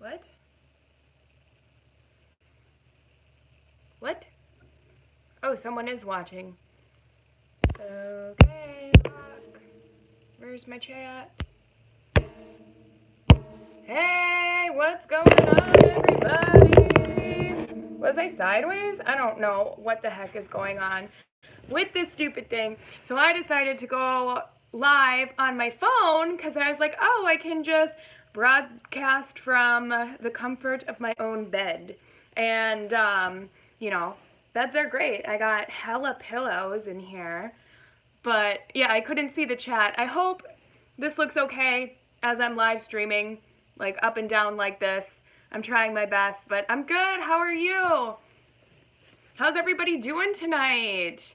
What? What? Oh, someone is watching. Okay, look. Where's my chat? Hey, what's going on, everybody? Was I sideways? I don't know what the heck is going on with this stupid thing. So I decided to go live on my phone because I was like, oh, I can just broadcast from the comfort of my own bed. And, you know, beds are great. I got hella pillows in here. But, yeah, I couldn't see the chat. I hope this looks okay as I'm live streaming, like up and down like this. I'm trying my best, but I'm good. How are you? How's everybody doing tonight?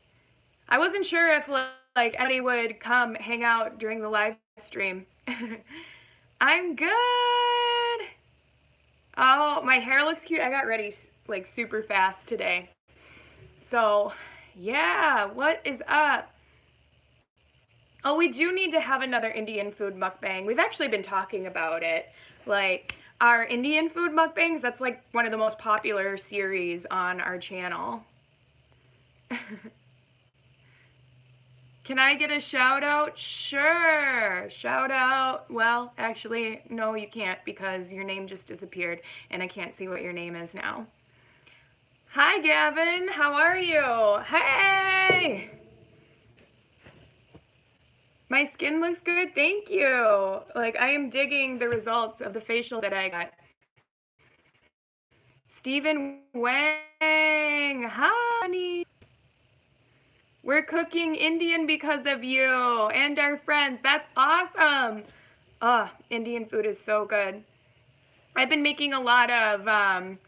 I wasn't sure if, like, anybody would come hang out during the live stream. I'm good. Oh, my hair looks cute. I got ready, like, super fast today. So, yeah, what is up? Oh, we do need to have another Indian food mukbang. We've actually been talking about it. Like, our Indian food mukbangs, that's like one of the most popular series on our channel. Can I get a shout out? Sure. Shout out. Well, actually, no, you can't because your name just disappeared and I can't see what your name is now. Hi, Gavin. How are you? Hey! My skin looks good. Thank you. Like, I am digging the results of the facial that I got. Stephen Wang. Hi, honey. We're cooking Indian because of you and our friends. That's awesome. Indian food is so good. I've been making a lot of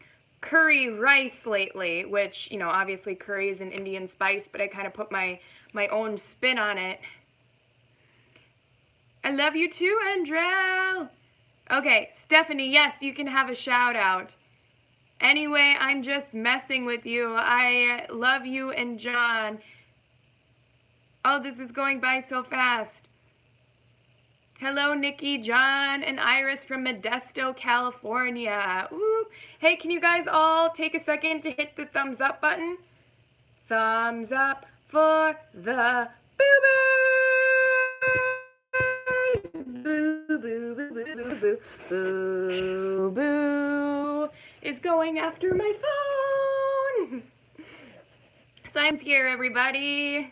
curry rice lately, which, you know, obviously curry is an Indian spice, but I kind of put my own spin on it. I love you too, Andrell. Okay, Stephanie, yes, you can have a shout out. Anyway, I'm just messing with you. I love you and John. Oh, this is going by so fast. Hello, Nikki, John, and Iris from Modesto, California. Ooh. Hey, can you guys all take a second to hit the thumbs up button? Thumbs up for the boobers. Boo, boo, boo, boo, boo, boo, boo, boo is going after my phone. Simon's here, everybody.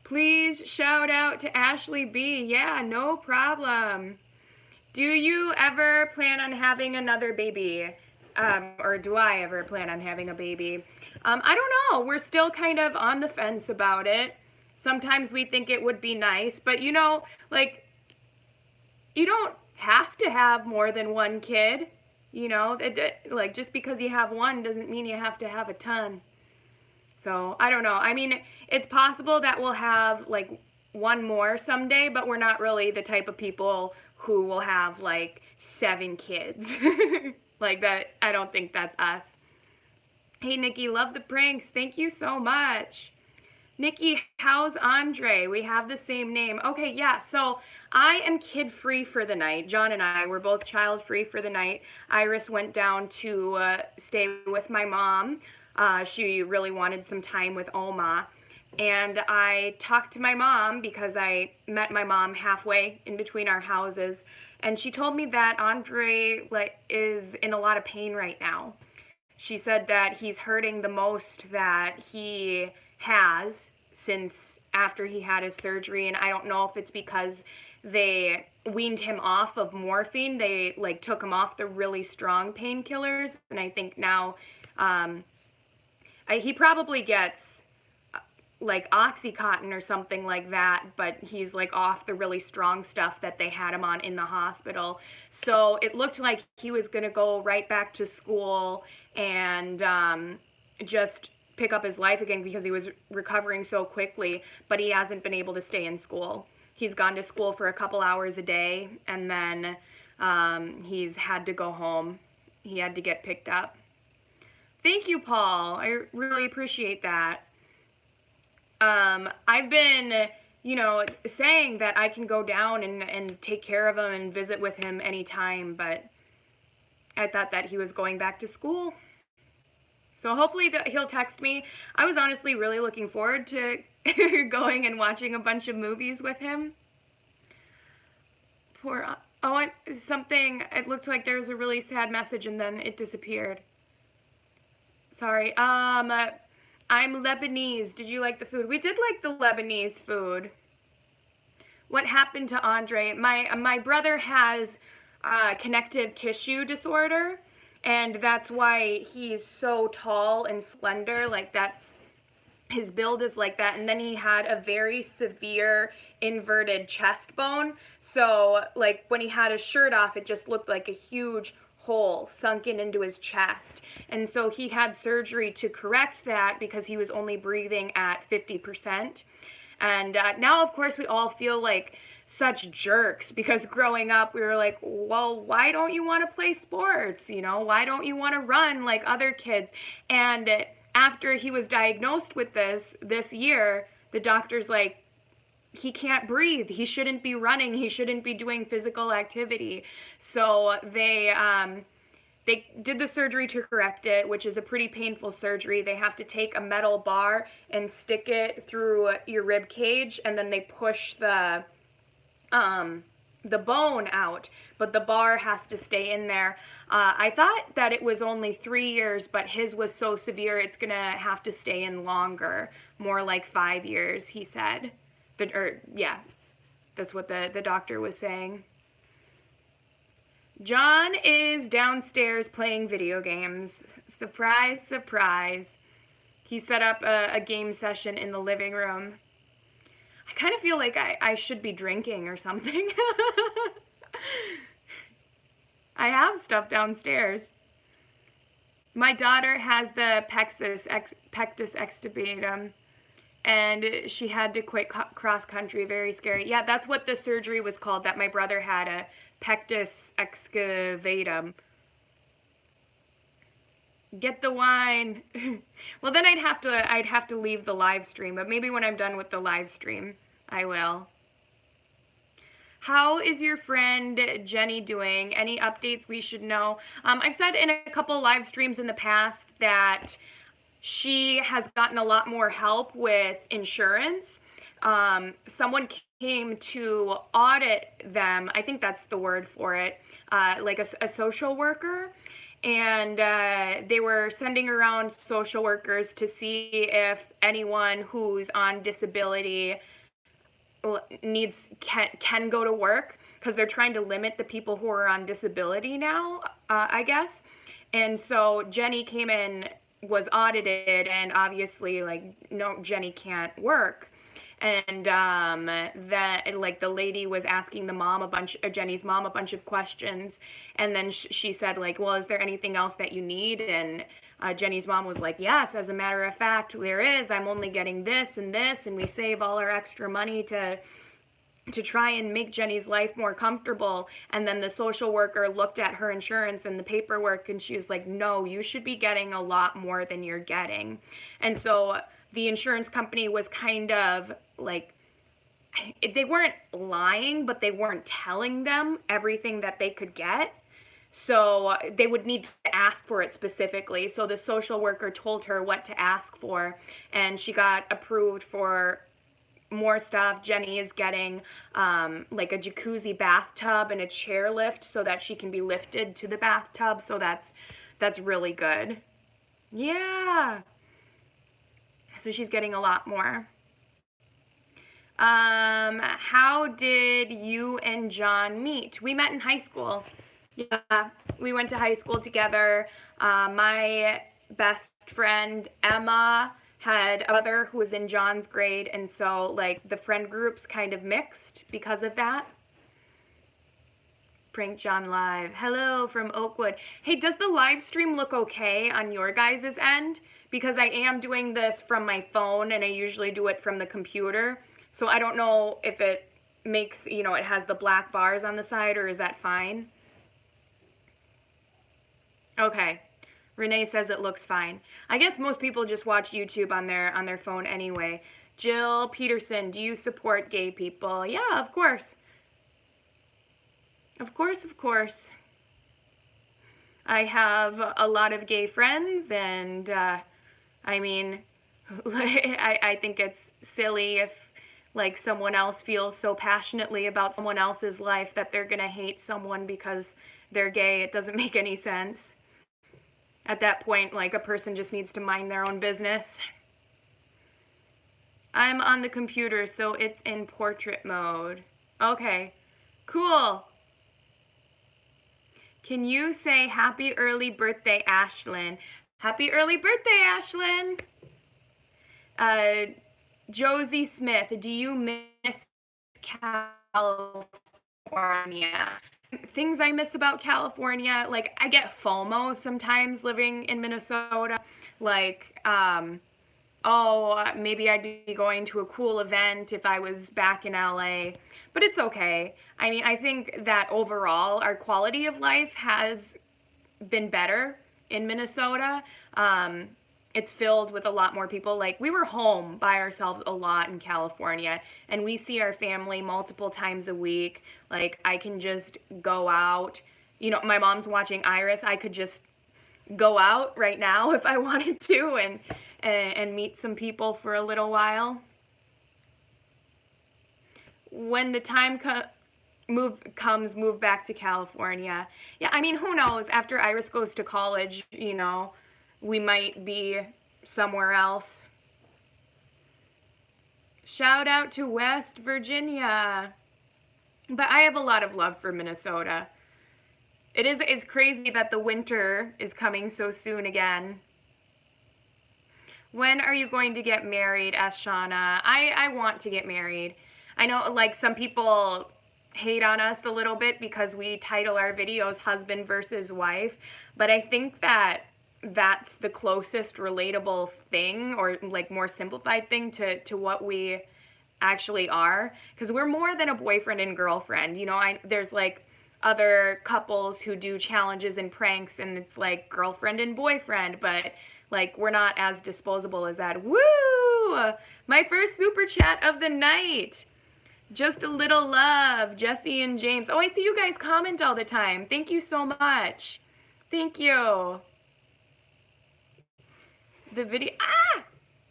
Please shout out to Ashley B. Yeah, no problem. Do you ever plan on having another baby? Or do I ever plan on having a baby? I don't know. We're still kind of on the fence about it. Sometimes we think it would be nice, but you know, like, you don't have to have more than one kid. You know, like, just because you have one doesn't mean you have to have a ton. So, I don't know. I mean, it's possible that we'll have, like, one more someday, but we're not really the type of people who will have, like, 7 kids. Like, that, I don't think that's us. Hey, Nikki, love the pranks. Thank you so much. Nikki, how's Andre? We have the same name. Okay, yeah, so I am kid-free for the night. John and I were both child-free for the night. Iris went down to stay with my mom. She really wanted some time with Oma. And I talked to my mom because I met my mom halfway in between our houses. And she told me that Andre is in a lot of pain right now. She said that he's hurting the most that he has since after he had his surgery. And I don't know if it's because they weaned him off of morphine. They like took him off the really strong painkillers. And I think now he probably gets like Oxycontin or something like that, but he's like off the really strong stuff that they had him on in the hospital. So it looked like he was going to go right back to school and just pick up his life again because he was recovering so quickly, but he hasn't been able to stay in school. He's gone to school for a couple hours a day, and then he's had to go home. He had to get picked up. Thank you, Paul. I really appreciate that. I've been you know, saying that I can go down and take care of him and visit with him anytime, but I thought that he was going back to school. So hopefully he'll text me. I was honestly really looking forward to going and watching a bunch of movies with him. Poor, oh, it looked like there was a really sad message and then it disappeared. Sorry. I'm Lebanese. Did you like the food? We did like the Lebanese food. What happened to Andre? My brother has connective tissue disorder, and that's why he's so tall and slender. Like, his build is like that. And then he had a very severe inverted chest bone. So, like, when he had his shirt off, it just looked like a huge hole sunken into his chest. And so he had surgery to correct that because he was only breathing at 50%. And now, of course, we all feel like such jerks because growing up, we were like, well, why don't you want to play sports? You know, why don't you want to run like other kids? And after he was diagnosed with this year, the doctor's like, he can't breathe. He shouldn't be running. He shouldn't be doing physical activity. So they did the surgery to correct it, which is a pretty painful surgery. They have to take a metal bar and stick it through your rib cage, and then they push the bone out, but the bar has to stay in there. I thought that it was only 3 years, but his was so severe it's gonna have to stay in longer, more like 5 years, he said. Yeah, that's what the doctor was saying. John is downstairs playing video games. Surprise, surprise. He set up a game session in the living room. I kind of feel like I should be drinking or something. I have stuff downstairs. My daughter has the pectus extubatum, and she had to quit cross country. Very scary. Yeah, that's what the surgery was called, that my brother had, a pectus excavatum. Get the wine. Well, then I'd have to leave the live stream, but maybe when I'm done with the live stream, I will. How is your friend Jenny doing? Any updates we should know? I've said in a couple live streams in the past that she has gotten a lot more help with insurance. Someone came to audit them. I think that's the word for it, like a social worker. And they were sending around social workers to see if anyone who's on disability can go to work, because they're trying to limit the people who are on disability now, I guess. And so Jenny came in, was audited, and obviously, like, no, Jenny can't work. And that, like, the lady was asking Jenny's mom a bunch of questions, and then she said, like, well, is there anything else that you need? And Jenny's mom was like, yes, as a matter of fact, there is. I'm only getting this and this, and we save all our extra money to try and make Jenny's life more comfortable. And then the social worker looked at her insurance and the paperwork, and she was like, no, you should be getting a lot more than you're getting. And so the insurance company was kind of like, they weren't lying, but they weren't telling them everything that they could get. So they would need to ask for it specifically. So the social worker told her what to ask for, and she got approved for more stuff. Jenny is getting like a jacuzzi bathtub and a chairlift so that she can be lifted to the bathtub. So that's really good. Yeah. So she's getting a lot more. How did you and John meet? We met in high school. Yeah, we went to high school together. My best friend, Emma, had a brother who was in John's grade, and so, like, the friend groups kind of mixed because of that. Prank John live. Hello from Oakwood. Hey, does the live stream look okay on your guys' end? Because I am doing this from my phone, and I usually do it from the computer. So I don't know if it makes, you know, it has the black bars on the side, or is that fine? Okay. Renee says it looks fine. I guess most people just watch YouTube on their phone anyway. Jill Peterson, do you support gay people? Yeah, of course. Of course, of course. I have a lot of gay friends, and I mean, I think it's silly if like someone else feels so passionately about someone else's life that they're gonna hate someone because they're gay. It doesn't make any sense. At that point, like, a person just needs to mind their own business. I'm on the computer, so it's in portrait mode. Okay, cool. Can you say happy early birthday, Ashlyn? Happy early birthday, Ashlyn. Josie Smith, do you miss California? Things I miss about California, like, I get FOMO sometimes living in Minnesota. Like, oh, maybe I'd be going to a cool event if I was back in LA. But it's okay. I mean, I think that overall our quality of life has been better in Minnesota. It's filled with a lot more people. Like, we were home by ourselves a lot in California, and we see our family multiple times a week. Like, I can just go out. You know, my mom's watching Iris. I could just go out right now if I wanted to and meet some people for a little while. When the time comes, move back to California. Yeah, I mean, who knows? After Iris goes to college, you know, we might be somewhere else. Shout out to West Virginia. But I have a lot of love for Minnesota. It's crazy that the winter is coming so soon again. When are you going to get married? Asked Shauna. I want to get married. I know, like, some people hate on us a little bit because we title our videos Husband Vs Wife, but I think that that's the closest relatable thing, or like more simplified thing to what we actually are, because we're more than a boyfriend and girlfriend. You know, there's like other couples who do challenges and pranks and it's like girlfriend and boyfriend, but like we're not as disposable as that. Woo! My first super chat of the night. Just a little love, Jesse and James. Oh, I see you guys comment all the time. Thank you so much. Thank you. The video,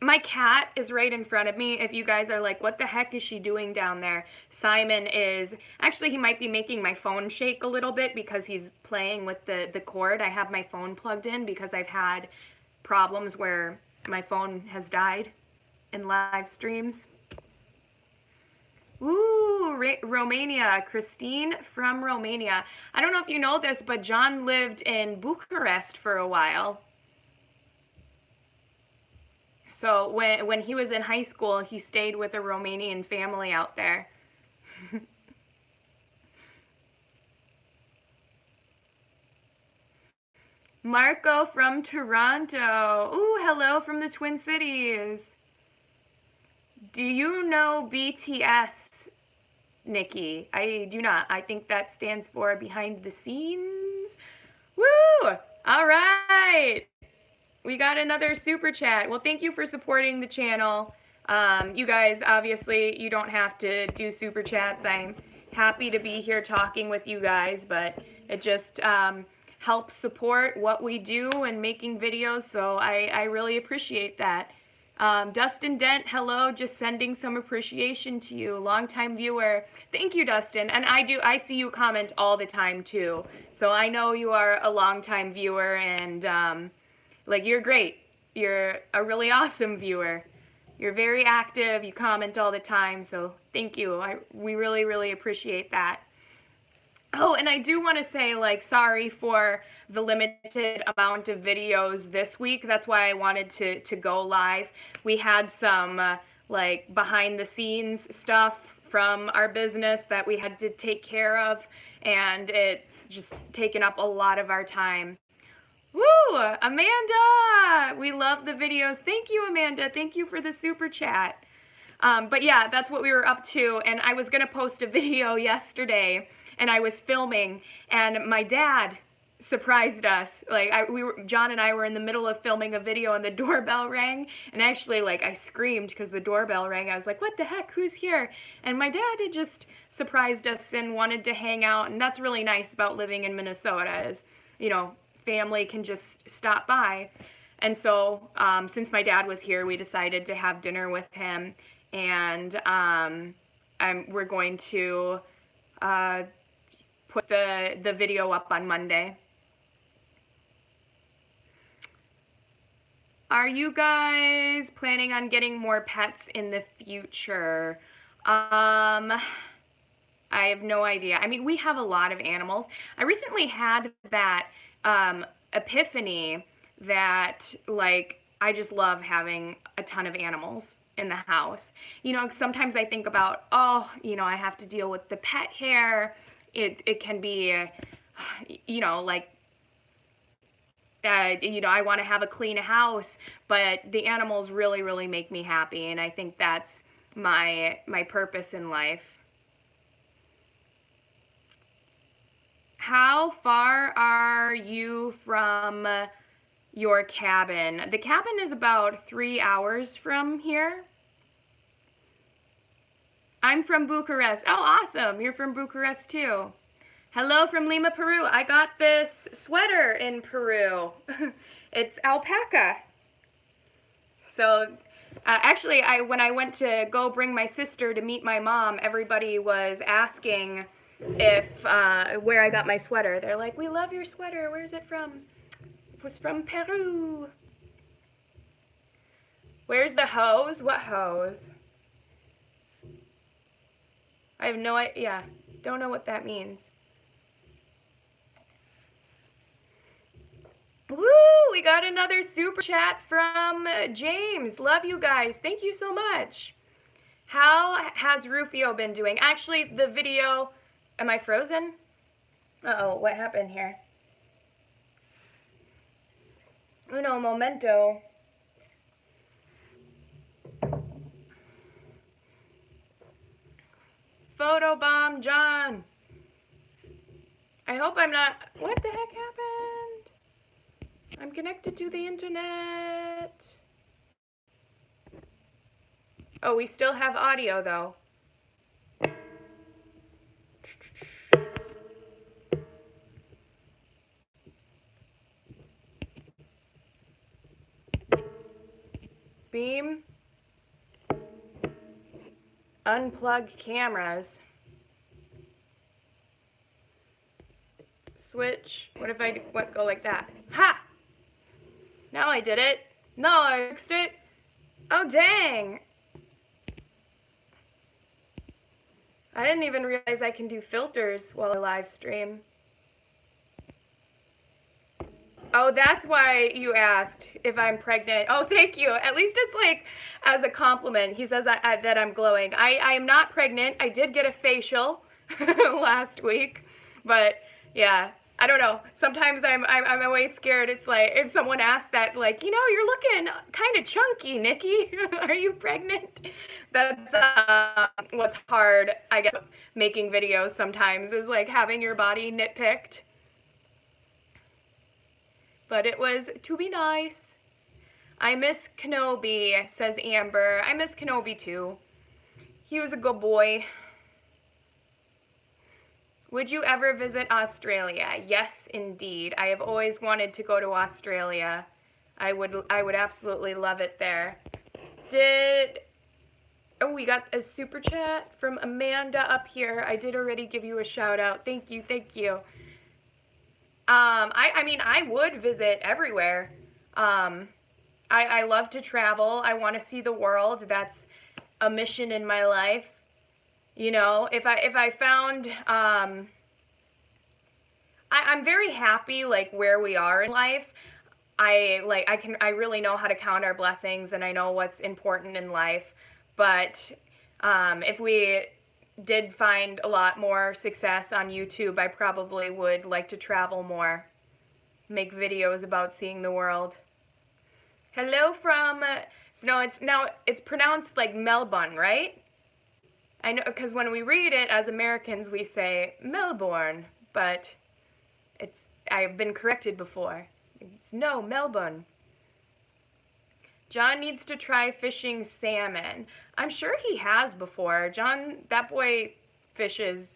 my cat is right in front of me. If you guys are like, what the heck is she doing down there? Simon is, actually he might be making my phone shake a little bit because he's playing with the cord. I have my phone plugged in because I've had problems where my phone has died in live streams. Ooh, Romania, Christine from Romania. I don't know if you know this, but John lived in Bucharest for a while. So when he was in high school, he stayed with a Romanian family out there. Marco from Toronto. Ooh, hello from the Twin Cities. Do you know BTS, Nikki? I do not. I think that stands for behind the scenes. Woo! All right. We got another super chat. Well, thank you for supporting the channel. You guys, obviously, you don't have to do super chats. I'm happy to be here talking with you guys, but it just helps support what we do and making videos, so I really appreciate that. Dustin Dent, hello, just sending some appreciation to you, longtime viewer. Thank you, Dustin, and I see you comment all the time, too, so I know you are a longtime viewer, and like, you're great. You're a really awesome viewer. You're very active. You comment all the time. So thank you. We really, really appreciate that. Oh, and I do want to say, like, sorry for the limited amount of videos this week. That's why I wanted to go live. We had some, like, behind-the-scenes stuff from our business that we had to take care of, and it's just taken up a lot of our time. Woo! Amanda! We love the videos. Thank you, Amanda. Thank you for the super chat. But yeah, that's what we were up to, and I was going to post a video yesterday, and I was filming, and my dad surprised us. Like John and I were in the middle of filming a video and the doorbell rang, and actually like I screamed because the doorbell rang. I was like, what the heck, who's here? And my dad had just surprised us and wanted to hang out, and that's really nice about living in Minnesota is, you know, family can just stop by. And so since my dad was here, we decided to have dinner with him, and we're going to put the video up on Monday. Are you guys planning on getting more pets in the future? I have no idea. I mean, we have a lot of animals. I recently had that epiphany that, like, I just love having a ton of animals in the house. You know, sometimes I think about, oh, you know, I have to deal with the pet hair. It can be, you know, like, you know, I want to have a clean house, but the animals really, really make me happy, and I think that's my purpose in life. How far are you from your cabin? The cabin is about 3 hours from here. I'm from Bucharest. Oh, awesome. You're from Bucharest too. Hello from Lima, Peru. I got this sweater in Peru. It's alpaca. So actually, when I went to go bring my sister to meet my mom, everybody was asking if where I got my sweater. They're like, we love your sweater. Where's it from? It was from Peru. Where's the hose? What hose? I have no idea. Yeah, don't know what that means. Woo! We got another super chat from James. Love you guys. Thank you so much. How has Rufio been doing? Actually, the video... Am I frozen? Uh-oh, what happened here? Uno momento. Photobomb John. I hope I'm not... What the heck happened? I'm connected to the internet. Oh, we still have audio, though. Beam. Unplug cameras. Switch. What if I go like that? Ha! Now I did it. No, I fixed it. Oh, dang. I didn't even realize I can do filters while I live stream. Oh, that's why you asked if I'm pregnant. Oh, thank you. At least it's like as a compliment. He says that I'm glowing. I am not pregnant. I did get a facial last week, but yeah, I don't know. Sometimes I'm always scared. It's like if someone asks that, like, you know, you're looking kind of chunky, Nikki. Are you pregnant? That's what's hard, I guess, making videos sometimes is like having your body nitpicked. But it was to be nice. I miss Kenobi, says Amber. I miss Kenobi too. He was a good boy. Would you ever visit Australia? Yes, indeed. I have always wanted to go to Australia. I would absolutely love it there. Oh, we got a super chat from Amanda up here. I did already give you a shout out. Thank you, thank you. I mean, I would visit everywhere. I love to travel. I want to see the world. That's a mission in my life. You know, if I found, I'm very happy, like, where we are in life. I really know how to count our blessings, and I know what's important in life. But, if we did find a lot more success on YouTube, I probably would like to travel more, make videos about seeing the world. Hello from, so it's pronounced like Melbourne, right? I know, because when we read it as Americans, we say Melbourne, but I've been corrected before. It's no, Melbourne. John needs to try fishing salmon. I'm sure he has before. John, that boy fishes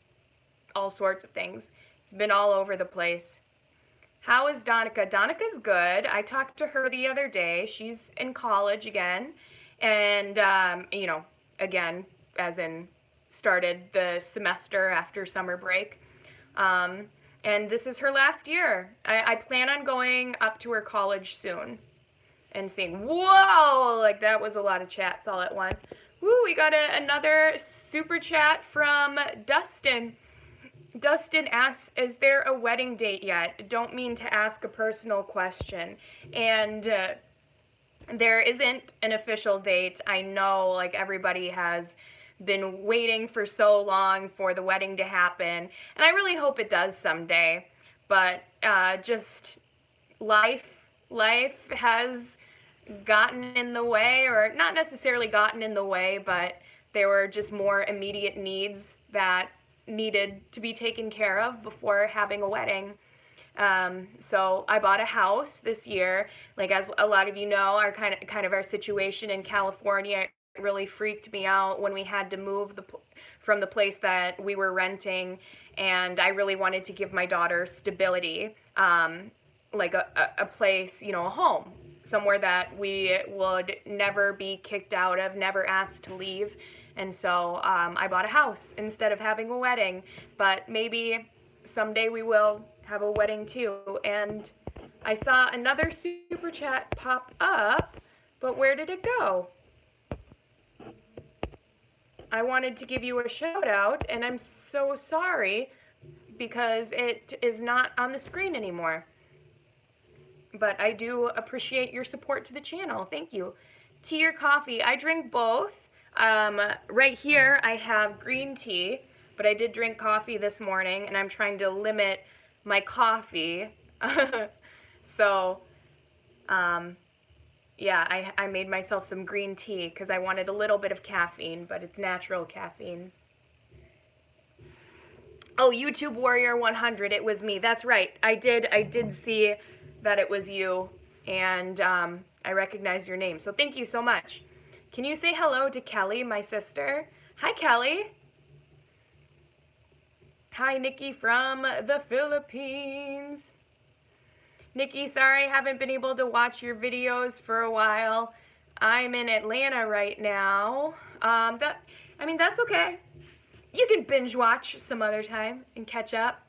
all sorts of things. He's been all over the place. How is Donica? Donica's good. I talked to her the other day. She's in college again. And, again, as in started the semester after summer break. And this is her last year. I plan on going up to her college soon and seeing, whoa, like that was a lot of chats all at once. Woo, we got another super chat from Dustin. Dustin asks, is there a wedding date yet? Don't mean to ask a personal question. And there isn't an official date. I know, like, everybody has been waiting for so long for the wedding to happen. And I really hope it does someday. But just life has gotten in the way, or not necessarily gotten in the way, but there were just more immediate needs that needed to be taken care of before having a wedding. So I bought a house this year. Like, as a lot of you know, our kind of our situation in California really freaked me out when we had to move from the place that we were renting, and I really wanted to give my daughter stability, like a place, a home, somewhere that we would never be kicked out of, never asked to leave. And so I bought a house instead of having a wedding. But maybe someday we will have a wedding too. And I saw another super chat pop up, but where did it go? I wanted to give you a shout out, and I'm so sorry because it is not on the screen anymore. But I do appreciate your support to the channel. Thank you. Tea or coffee? I drink both. Right here I have green tea, but I did drink coffee this morning, and I'm trying to limit my coffee. So, yeah, I made myself some green tea because I wanted a little bit of caffeine, but it's natural caffeine. Oh, YouTube Warrior 100, it was me. That's right. I did see that it was you, and I recognized your name. So thank you so much. Can you say hello to Kelly, my sister? Hi, Kelly. Hi, Nikki from the Philippines. Nikki, sorry I haven't been able to watch your videos for a while. I'm in Atlanta right now. That's okay. You can binge watch some other time and catch up.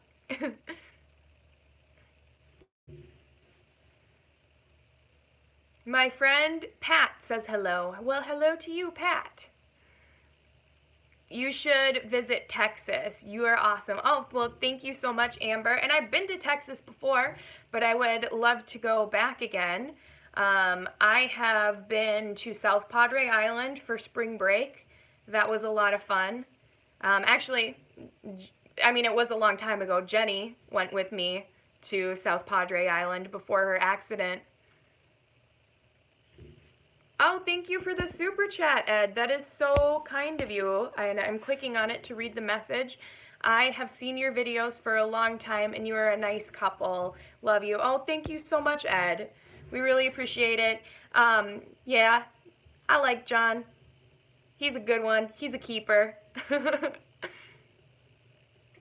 My friend Pat says hello. Well, hello to you, Pat. You should visit Texas. You are awesome. Oh, well, thank you so much, Amber. And I've been to Texas before, but I would love to go back again. I have been to South Padre Island for spring break. That was a lot of fun. Actually, it was a long time ago. Jenny went with me to South Padre Island before her accident. Oh, thank you for the super chat, Ed. That is so kind of you. I'm clicking on it to read the message. I have seen your videos for a long time, and you are a nice couple. Love you. Oh, thank you so much, Ed. We really appreciate it. Yeah, I like John. He's a good one. He's a keeper.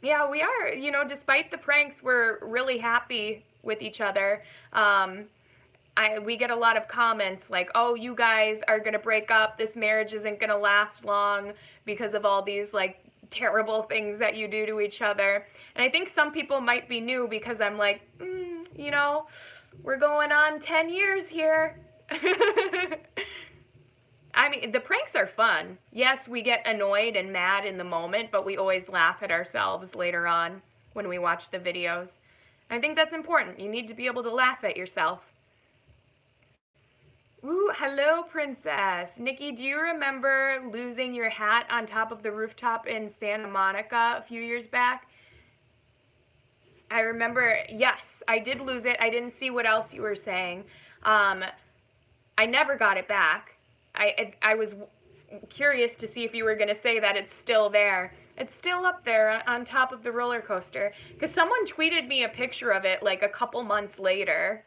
Yeah, we are. Despite the pranks, we're really happy with each other. We get a lot of comments like, oh, you guys are going to break up. This marriage isn't going to last long because of all these, like, terrible things that you do to each other. And I think some people might be new because I'm like, we're going on 10 years here. The pranks are fun. Yes, we get annoyed and mad in the moment, but we always laugh at ourselves later on when we watch the videos. I think that's important. You need to be able to laugh at yourself. Ooh, hello, princess. Nikki, do you remember losing your hat on top of the rooftop in Santa Monica a few years back? I remember, yes, I did lose it. I didn't see what else you were saying. I never got it back. I was curious to see if you were going to say that it's still there. It's still up there on top of the roller coaster. Because someone tweeted me a picture of it like a couple months later.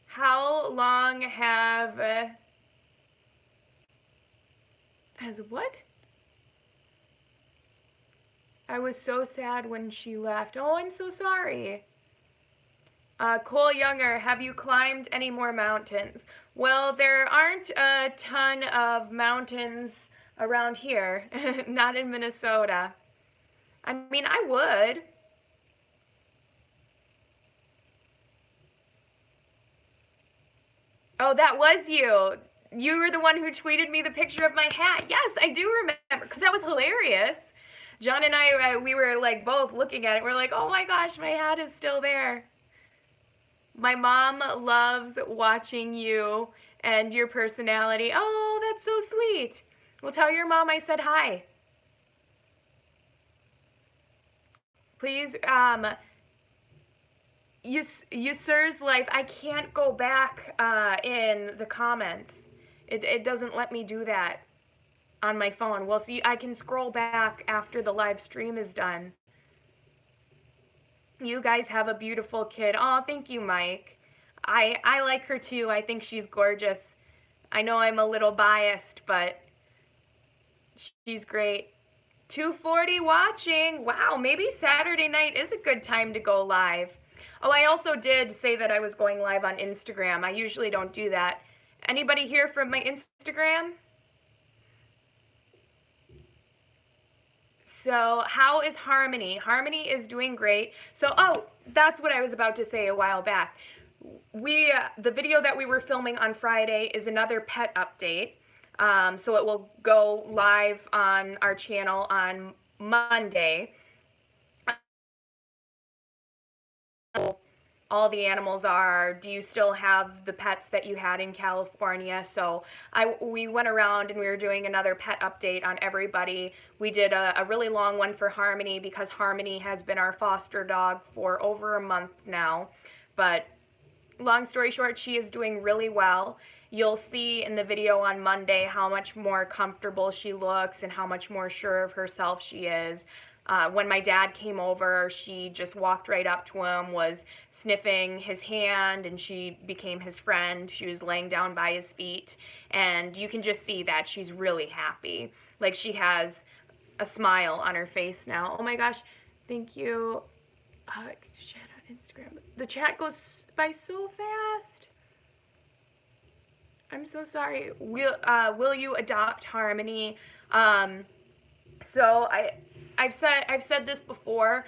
How long have... has what? I was so sad when she left. Oh, I'm so sorry. Cole Younger, have you climbed any more mountains? Well, there aren't a ton of mountains around here. Not in Minnesota. I mean, I would. Oh, that was you. You were the one who tweeted me the picture of my hat. Yes, I do remember, because that was hilarious. John and I, we were like both looking at it. We're like, oh my gosh, my hat is still there. My mom loves watching you and your personality. Oh, that's so sweet. Well, tell your mom I said hi. Please, Sir's life, I can't go back in the comments. It doesn't let me do that on my phone. Well, see, I can scroll back after the live stream is done. You guys have a beautiful kid. Oh, thank you, Mike. I like her too. I think she's gorgeous. I know I'm a little biased, but she's great. 240 watching. Wow, maybe Saturday night is a good time to go live. Oh, I also did say that I was going live on Instagram. I usually don't do that. Anybody here from my Instagram? So how is Harmony? Harmony is doing great. So, oh, that's what I was about to say a while back. The video that we were filming on Friday is another pet update. So it will go live on our channel on Monday. All the animals are, do you still have the pets that you had in California? So we went around and we were doing another pet update on everybody. We did a really long one for Harmony because Harmony has been our foster dog for over a month now. But long story short, she is doing really well. You'll see in the video on Monday how much more comfortable she looks and how much more sure of herself she is. When my dad came over, she just walked right up to him, was sniffing his hand, and she became his friend. She was laying down by his feet, and you can just see that she's really happy. Like, she has a smile on her face now. Oh my gosh, thank you. Chat on Instagram. The chat goes by so fast. I'm so sorry. Will you adopt Harmony? So I've said this before,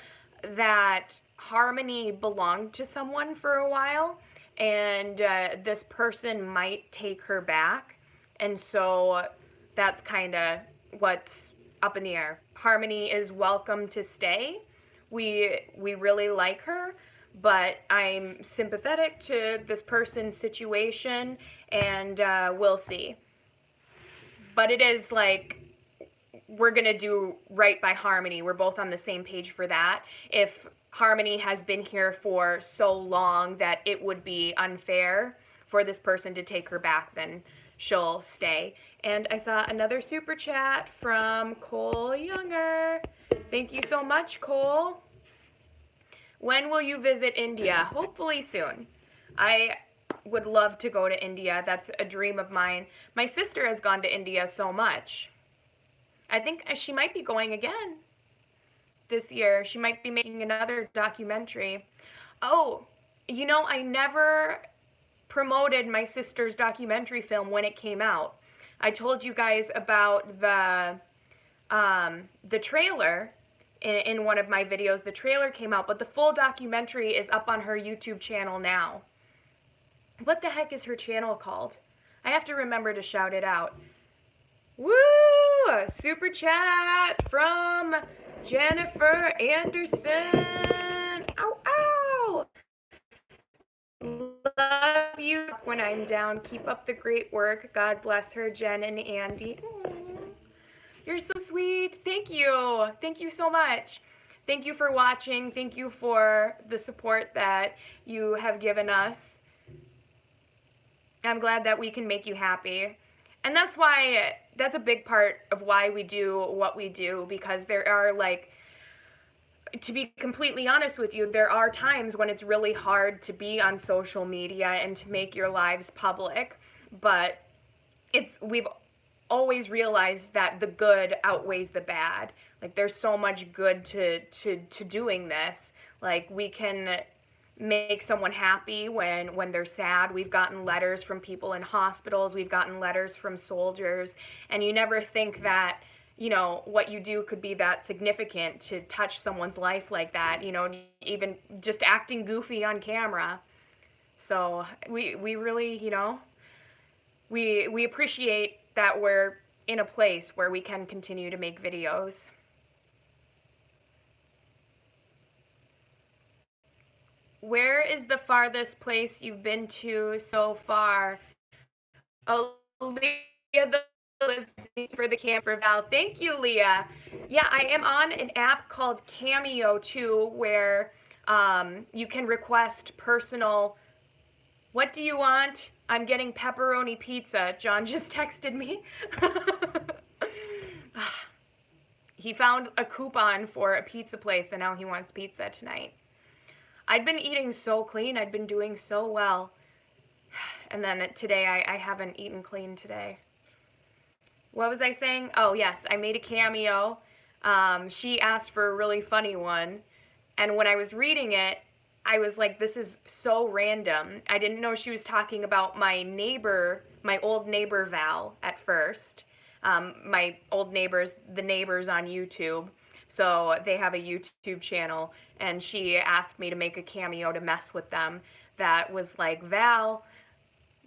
that Harmony belonged to someone for a while, and this person might take her back, and so that's kind of what's up in the air. Harmony is welcome to stay. We really like her, but I'm sympathetic to this person's situation, and we'll see. But it is like, we're going to do right by Harmony. We're both on the same page for that. If Harmony has been here for so long that it would be unfair for this person to take her back, then she'll stay. And I saw another super chat from Cole Younger. Thank you so much, Cole. When will you visit India? Hopefully soon. I would love to go to India. That's a dream of mine. My sister has gone to India so much. I think she might be going again this year. She might be making another documentary. Oh, you know, I never promoted my sister's documentary film when it came out. I told you guys about the trailer in one of my videos. The trailer came out, but the full documentary is up on her YouTube channel now. What the heck is her channel called? I have to remember to shout it out. Woo! Super chat from Jennifer Anderson. Ow, ow! Love you when I'm down. Keep up the great work. God bless her, Jen and Andy. Aww. You're so sweet. Thank you. Thank you so much. Thank you for watching. Thank you for the support that you have given us. I'm glad that we can make you happy. And that's a big part of why we do what we do, because there are, like, to be completely honest with you, there are times when it's really hard to be on social media and to make your lives public, but we've always realized that the good outweighs the bad. Like, there's so much good to doing this. Like, we can make someone happy when they're sad. We've gotten letters from people in hospitals, we've gotten letters from soldiers, and you never think that, you know, what you do could be that significant to touch someone's life like that, you know, even just acting goofy on camera. So we really, you know, we appreciate that we're in a place where we can continue to make videos. Where is the farthest place you've been to so far? Oh, Leah, for the camper Val. Thank you, Leah. Yeah, I am on an app called Cameo too, where you can request personal. What do you want? I'm getting pepperoni pizza. John just texted me. He found a coupon for a pizza place, and now he wants pizza tonight. I'd been eating so clean. I'd been doing so well. And then today, I haven't eaten clean today. What was I saying? Oh, yes, I made a cameo. She asked for a really funny one. And when I was reading it, I was like, this is so random. I didn't know she was talking about my neighbor, my old neighbor Val at first. My old neighbors, the neighbors on YouTube. So they have a YouTube channel, and she asked me to make a cameo to mess with them. That was like, Val,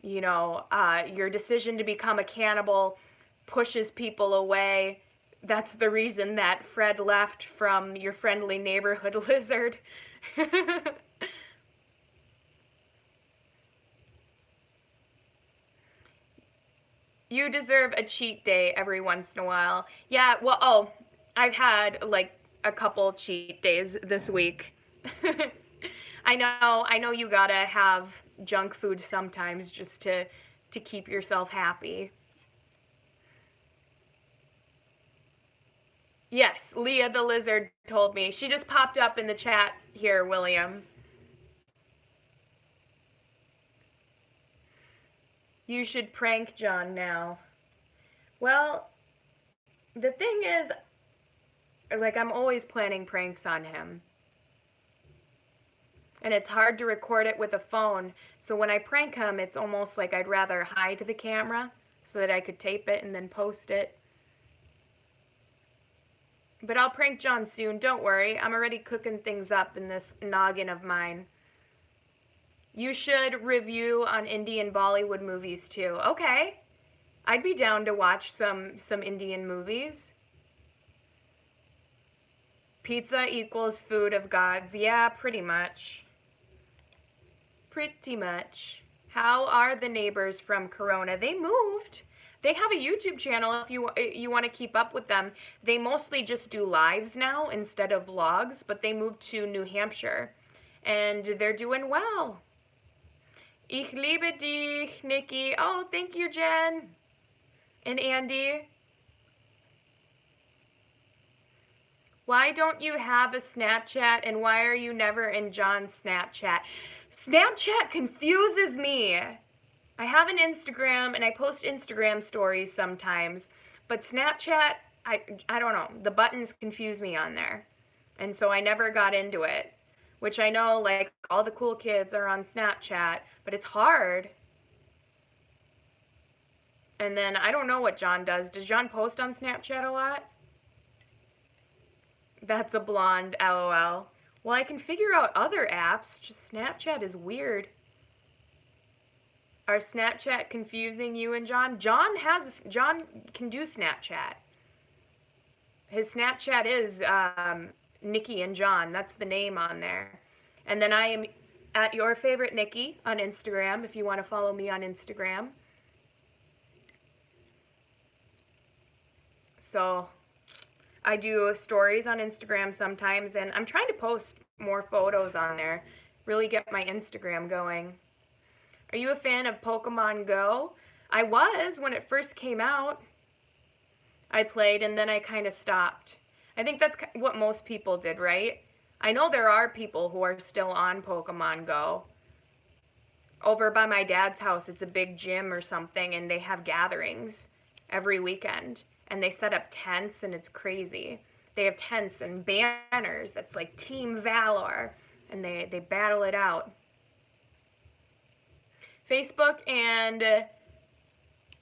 you know, your decision to become a cannibal pushes people away. That's the reason that Fred left from your friendly neighborhood lizard. You deserve a cheat day every once in a while. Yeah, well, I've had like a couple cheat days this week. I know you gotta have junk food sometimes just to keep yourself happy. Yes, Leah the lizard told me. She just popped up in the chat here, William. You should prank John now. Well, the thing is, like, I'm always planning pranks on him. And it's hard to record it with a phone. So when I prank him, it's almost like I'd rather hide the camera so that I could tape it and then post it. But I'll prank John soon, don't worry. I'm already cooking things up in this noggin of mine. You should review on Indian Bollywood movies too. Okay. I'd be down to watch some Indian movies. Pizza equals food of gods. Yeah, pretty much. Pretty much. How are the neighbors from Corona? They moved. They have a YouTube channel if you want to keep up with them. They mostly just do lives now instead of vlogs, but they moved to New Hampshire. And they're doing well. Ich liebe dich, Nikki. Oh, thank you, Jen. And Andy. Why don't you have a Snapchat, and why are you never in John's Snapchat? Snapchat confuses me. I have an Instagram, and I post Instagram stories sometimes, but Snapchat, I don't know. The buttons confuse me on there, and so I never got into it, which I know, like, all the cool kids are on Snapchat, but it's hard. And then I don't know what John does. Does John post on Snapchat a lot? That's a blonde, LOL. Well, I can figure out other apps. Just Snapchat is weird. Are Snapchat confusing you and John? John can do Snapchat. His Snapchat is Nikki and John. That's the name on there. And then I am at your favorite Nikki on Instagram if you want to follow me on Instagram. So I do stories on Instagram sometimes, and I'm trying to post more photos on there, really get my Instagram going. Are you a fan of Pokemon Go? I was when it first came out. I played and then I kind of stopped. I think that's what most people did, right? I know there are people who are still on Pokemon Go. Over by my dad's house, it's a big gym or something, and they have gatherings every weekend. And they set up tents, and it's crazy. They have tents and banners that's like Team Valor, and they battle it out. Facebook and,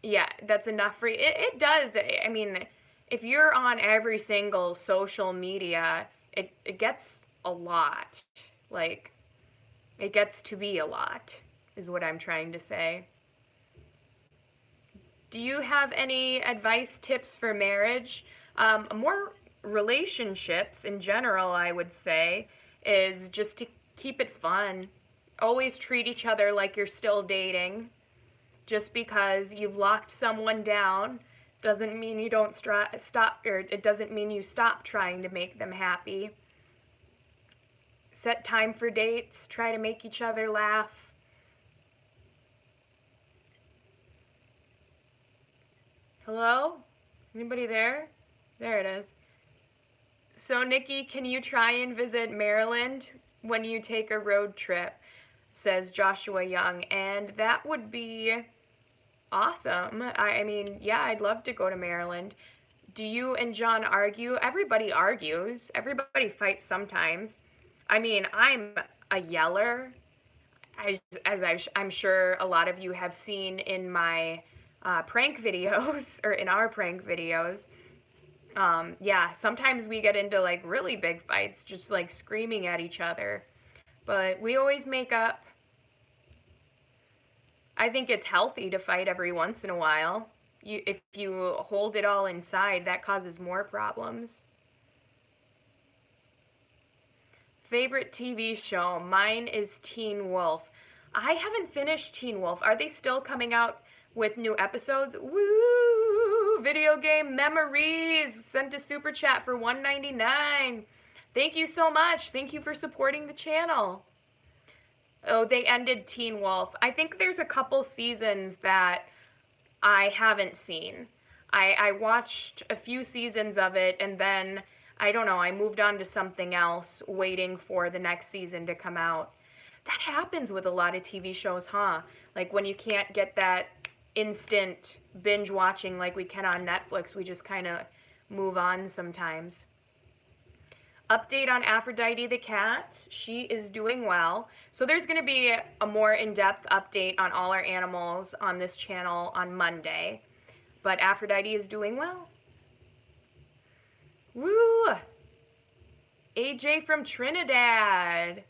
yeah, that's enough for you. It does. I mean, if you're on every single social media, it gets a lot. Like, it gets to be a lot, is what I'm trying to say. Do you have any advice, tips for marriage? More relationships in general, I would say, is just to keep it fun. Always treat each other like you're still dating. Just because you've locked someone down doesn't mean you don't stop, or it doesn't mean you stop trying to make them happy. Set time for dates. Try to make each other laugh. Hello? Anybody there? There it is. So, Nikki, can you try and visit Maryland when you take a road trip? Says Joshua Young. And that would be awesome. I mean, yeah, I'd love to go to Maryland. Do you and John argue? Everybody argues. Everybody fights sometimes. I mean, I'm a yeller, as I'm sure a lot of you have seen in my prank videos, or in our prank videos. Yeah, sometimes we get into like really big fights, just like screaming at each other. But we always make up. I think it's healthy to fight every once in a while. If you hold it all inside, that causes more problems. Favorite TV show? Mine is Teen Wolf. I haven't finished Teen Wolf. Are they still coming out with new episodes? Woo! Video game memories. Sent a super chat for $1.99. Thank you so much. Thank you for supporting the channel. Oh, they ended Teen Wolf. I think there's a couple seasons that I haven't seen. I watched a few seasons of it, and then, I don't know, I moved on to something else, waiting for the next season to come out. That happens with a lot of TV shows, huh? Like when you can't get that instant binge watching like we can on Netflix, we just kind of move on sometimes. Update on Aphrodite the cat. She is doing well. So there's going to be a more in-depth update on all our animals on this channel on Monday. But Aphrodite is doing well. Woo! AJ from Trinidad.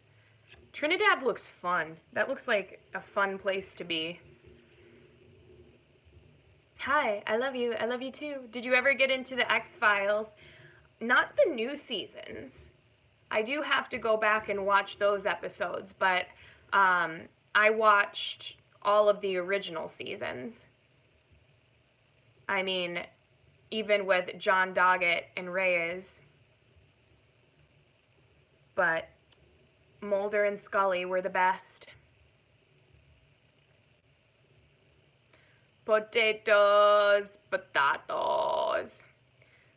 Trinidad looks fun. That looks like a fun place to be. Hi, I love you. I love you too. Did you ever get into the X-Files? Not the new seasons. I do have to go back and watch those episodes, but I watched all of the original seasons. I mean, even with John Doggett and Reyes. But Mulder and Scully were the best. Potatoes, potatoes.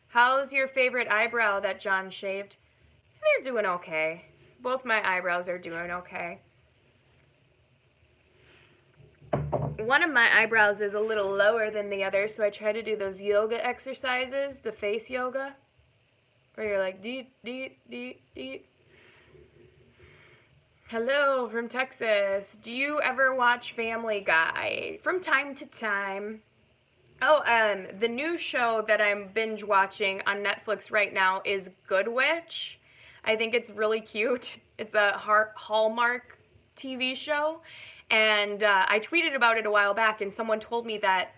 How's your favorite eyebrow that John shaved? They're doing okay. Both my eyebrows are doing okay. One of my eyebrows is a little lower than the other, so I try to do those yoga exercises, the face yoga, where you're like, deet, deet, deet, deet. Hello from Texas. Do you ever watch Family Guy? From time to time. Oh, the new show that I'm binge watching on Netflix right now is Good Witch. I think it's really cute. It's a Hallmark TV show. And I tweeted about it a while back, and someone told me that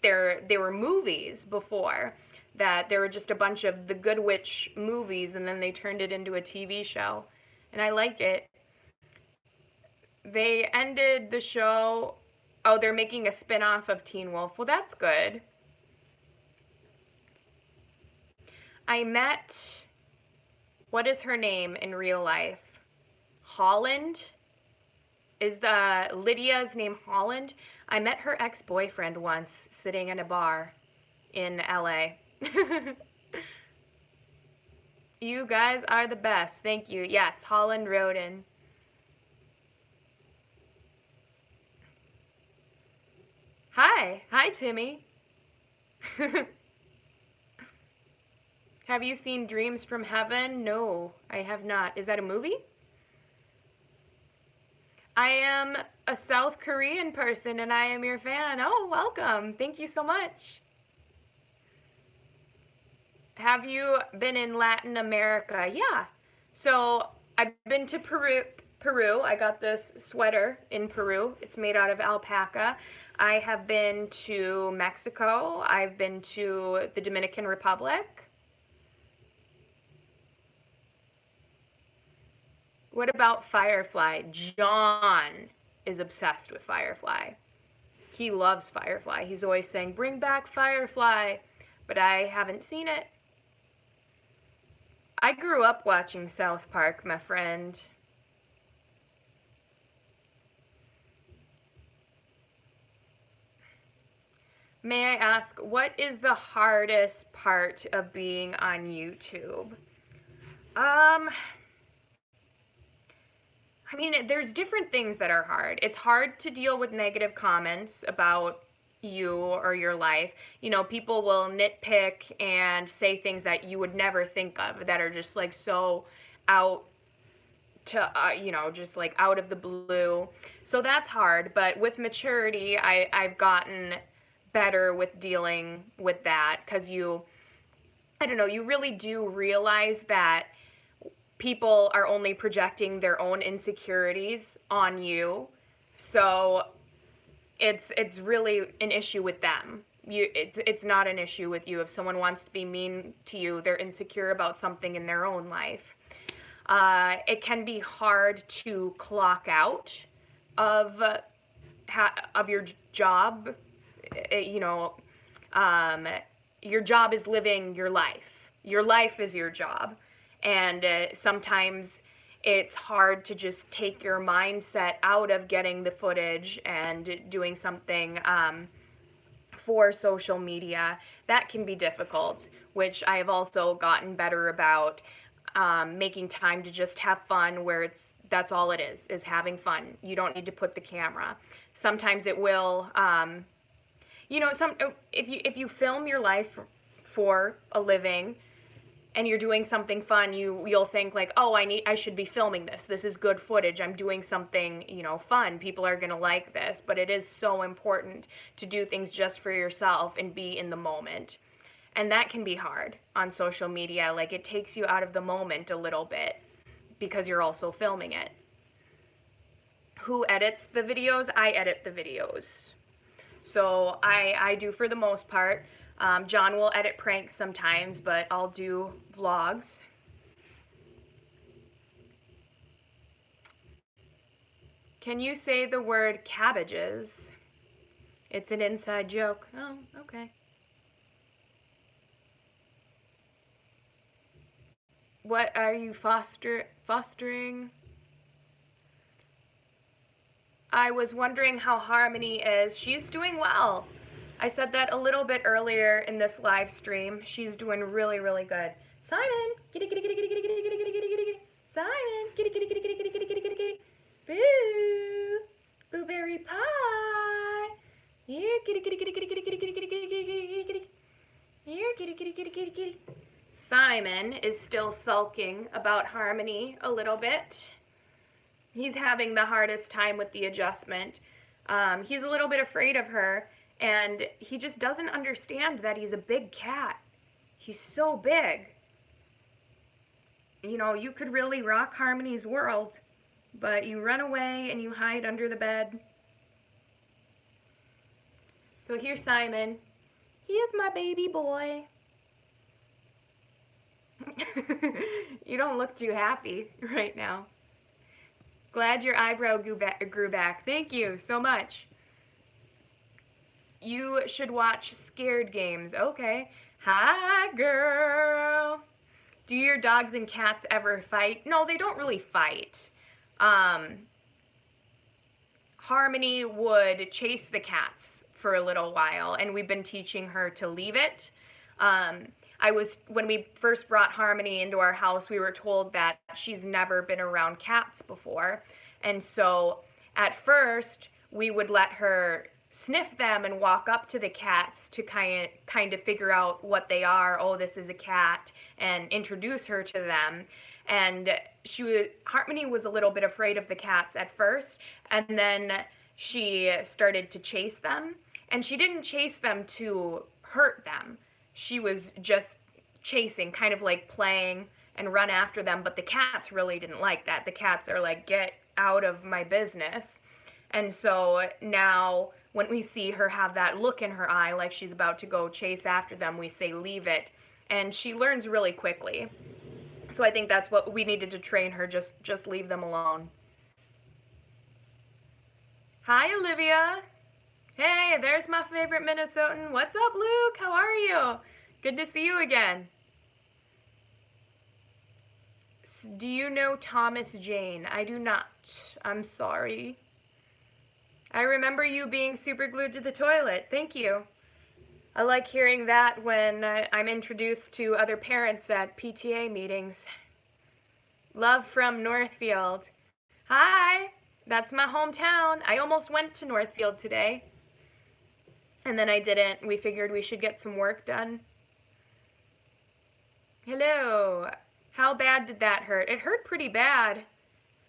there were movies before, that there were just a bunch of the Good Witch movies, and then they turned it into a TV show. And I like it. They ended the show... Oh, they're making a spin-off of Teen Wolf. Well, that's good. I met... What is her name in real life? Holland? Is Lydia's name Holland? I met her ex-boyfriend once sitting in a bar in LA. You guys are the best. Thank you. Yes, Holland Roden. Hi. Hi, Timmy. Have you seen Dreams from Heaven? No, I have not. Is that a movie? I am a South Korean person and I am your fan. Oh, welcome. Thank you so much. Have you been in Latin America? Yeah. So I've been to Peru. I got this sweater in Peru. It's made out of alpaca. I have been to Mexico. I've been to the Dominican Republic. What about Firefly? John is obsessed with Firefly. He loves Firefly. He's always saying, bring back Firefly. But I haven't seen it. I grew up watching South Park, my friend. May I ask, what is the hardest part of being on YouTube? I mean, there's different things that are hard. It's hard to deal with negative comments about you or your life. You know, people will nitpick and say things that you would never think of that are just like so out to, you know, just like out of the blue. So that's hard. But with maturity, I've gotten better with dealing with that because I don't know, you really do realize that people are only projecting their own insecurities on you. So it's really an issue with them. It's not an issue with you. If someone wants to be mean to you, they're insecure about something in their own life. It can be hard to clock out of your job. You know, your job is living your life. Your life is your job. And sometimes it's hard to just take your mindset out of getting the footage and doing something for social media. That can be difficult, which I have also gotten better about, making time to just have fun where that's all it is having fun. You don't need to put the camera. Sometimes it will, you know, if you film your life for a living, and you're doing something fun, you'll think like, oh, I should be filming this. This is good footage. I'm doing something, you know, fun. People are gonna like this. But it is so important to do things just for yourself and be in the moment. And that can be hard on social media. Like, it takes you out of the moment a little bit because you're also filming it. Who edits the videos? I edit the videos. So I do for the most part. John will edit pranks sometimes, but I'll do vlogs. Can you say the word cabbages? It's an inside joke. Oh, okay. What are you fostering? I was wondering how Harmony is. She's doing well. I said that a little bit earlier in this live stream. She's doing really, really good. Simon, kitty, kitty, kitty, kitty, kitty, kitty, kitty, kitty, kitty, kitty. Simon, kitty, kitty, kitty, kitty, kitty, kitty, kitty, kitty, kitty. Boo, blueberry pie. Here, kitty, kitty, kitty, kitty, kitty, kitty, kitty, kitty, kitty, kitty, kitty. Here, kitty, kitty, kitty, kitty, kitty. Simon is still sulking about Harmony a little bit. He's having the hardest time with the adjustment. He's a little bit afraid of her. And he just doesn't understand that he's a big cat. He's so big. You know, you could really rock Harmony's world, but you run away and you hide under the bed. So here's Simon. He is my baby boy. You don't look too happy right now. Glad your eyebrow grew back. Thank you so much. You should watch Scared Games. Okay. Hi, girl. Do your dogs and cats ever fight? No, they don't really fight. Harmony would chase the cats for a little while, and we've been teaching her to leave it. When we first brought Harmony into our house, we were told that she's never been around cats before. And so at first, we would let her sniff them and walk up to the cats to kind of figure out what they are. Oh, this is a cat, and introduce her to them. And Harmony was a little bit afraid of the cats at first, and then she started to chase them. And she didn't chase them to hurt them. She was just chasing, kind of like playing and run after them. But the cats really didn't like that. The cats are like, get out of my business. And so now when we see her have that look in her eye like she's about to go chase after them, we say, leave it. And she learns really quickly. So I think that's what we needed to train her, just leave them alone. Hi, Olivia. Hey, there's my favorite Minnesotan. What's up, Luke? How are you? Good to see you again. Do you know Thomas Jane? I do not. I'm sorry. I remember you being super glued to the toilet. Thank you. I like hearing that when I'm introduced to other parents at PTA meetings. Love from Northfield. Hi, that's my hometown. I almost went to Northfield today. And then I didn't. We figured we should get some work done. Hello. How bad did that hurt? It hurt pretty bad.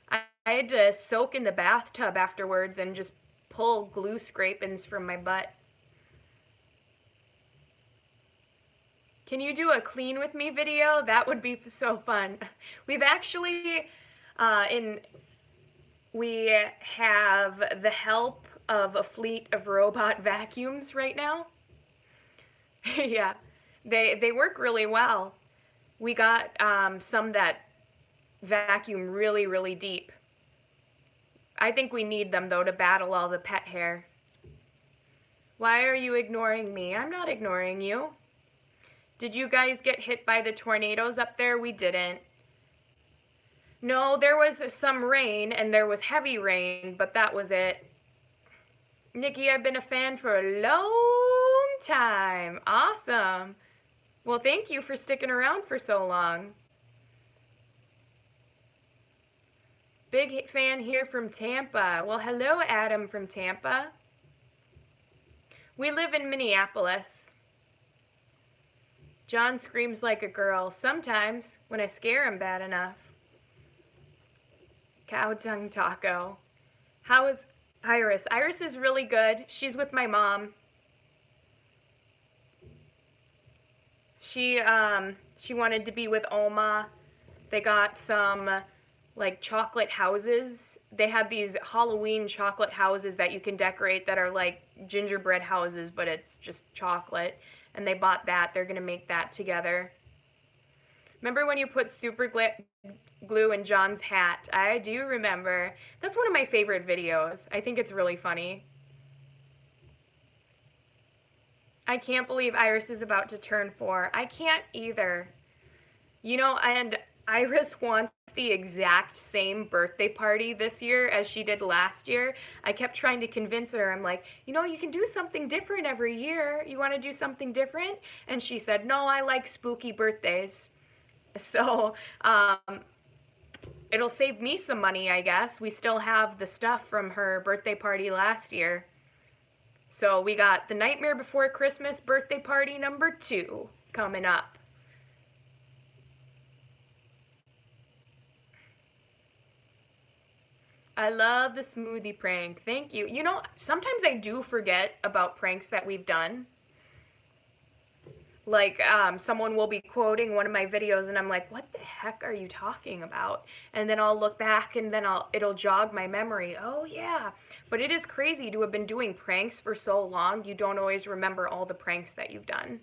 I had to soak in the bathtub afterwards and just pull glue scrapings from my butt. Can you do a clean with me video? That would be so fun. We've actually, we have the help of a fleet of robot vacuums right now. Yeah, they work really well. We got some that vacuum really, really deep. I think we need them, though, to battle all the pet hair. Why are you ignoring me? I'm not ignoring you. Did you guys get hit by the tornadoes up there? We didn't. No, there was some rain, and there was heavy rain, but that was it. Nikki, I've been a fan for a long time. Awesome. Well, thank you for sticking around for so long. Big fan here from Tampa. Well, hello, Adam from Tampa. We live in Minneapolis. John screams like a girl. Sometimes, when I scare him bad enough. Cow tongue taco. How is Iris? Iris is really good. She's with my mom. She wanted to be with Oma. They got some like chocolate houses. They have these Halloween chocolate houses that you can decorate that are like gingerbread houses, but it's just chocolate. And they bought that. They're going to make that together. Remember when you put super glue in John's hat? I do remember. That's one of my favorite videos. I think it's really funny. I can't believe Iris is about to turn 4. I can't either. You know, and Iris wants the exact same birthday party this year as she did last year. I kept trying to convince her. I'm like, you know, you can do something different every year. You want to do something different? And she said, no, I like spooky birthdays. So, it'll save me some money, I guess. We still have the stuff from her birthday party last year. So we got the Nightmare Before Christmas birthday party number 2 coming up. I love the smoothie prank. Thank you. You know, sometimes I do forget about pranks that we've done. Like, someone will be quoting one of my videos and I'm like, what the heck are you talking about? And then I'll look back and then it'll jog my memory. Oh, yeah. But it is crazy to have been doing pranks for so long. You don't always remember all the pranks that you've done.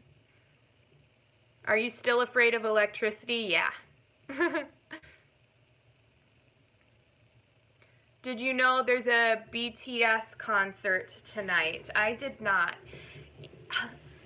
Are you still afraid of electricity? Yeah. Did you know there's a BTS concert tonight? I did not.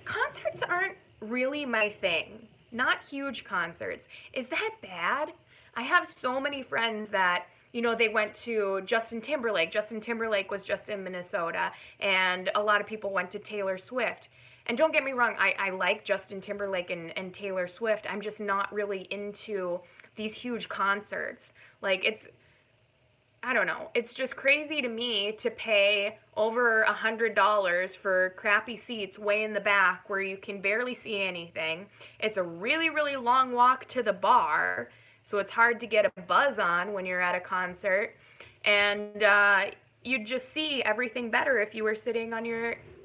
Concerts aren't really my thing. Not huge concerts. Is that bad? I have so many friends that you know, they went to Justin Timberlake. Justin Timberlake was just in Minnesota, and a lot of people went to Taylor Swift. And don't get me wrong, I like Justin Timberlake and Taylor Swift. I'm just not really into these huge concerts. Like, I don't know. It's just crazy to me to pay over $100 for crappy seats way in the back where you can barely see anything. It's a really, really long walk to the bar, so it's hard to get a buzz on when you're at a concert. And you'd just see everything better if you were sitting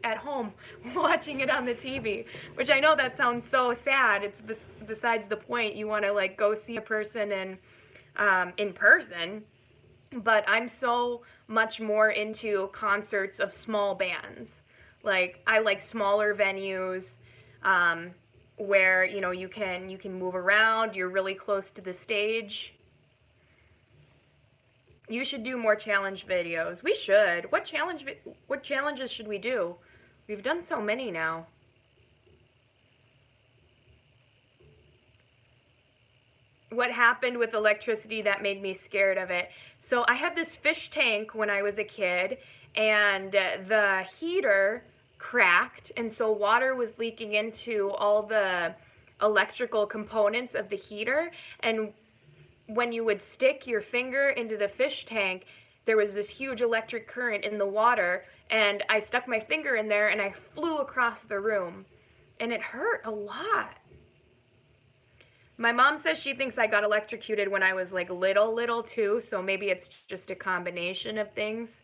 at home watching it on the TV, which I know that sounds so sad. It's besides the point. You want to like go see a person in person. But I'm so much more into concerts of small bands. Like, I like smaller venues where, you know, you can move around. You're really close to the stage. You should do more challenge videos. We should. What challenges should we do? We've done so many now. What happened with electricity that made me scared of it? So I had this fish tank when I was a kid, and the heater cracked, and so water was leaking into all the electrical components of the heater. And when you would stick your finger into the fish tank, there was this huge electric current in the water, and I stuck my finger in there and I flew across the room, and it hurt a lot. My mom says she thinks I got electrocuted when I was like little too, so maybe it's just a combination of things.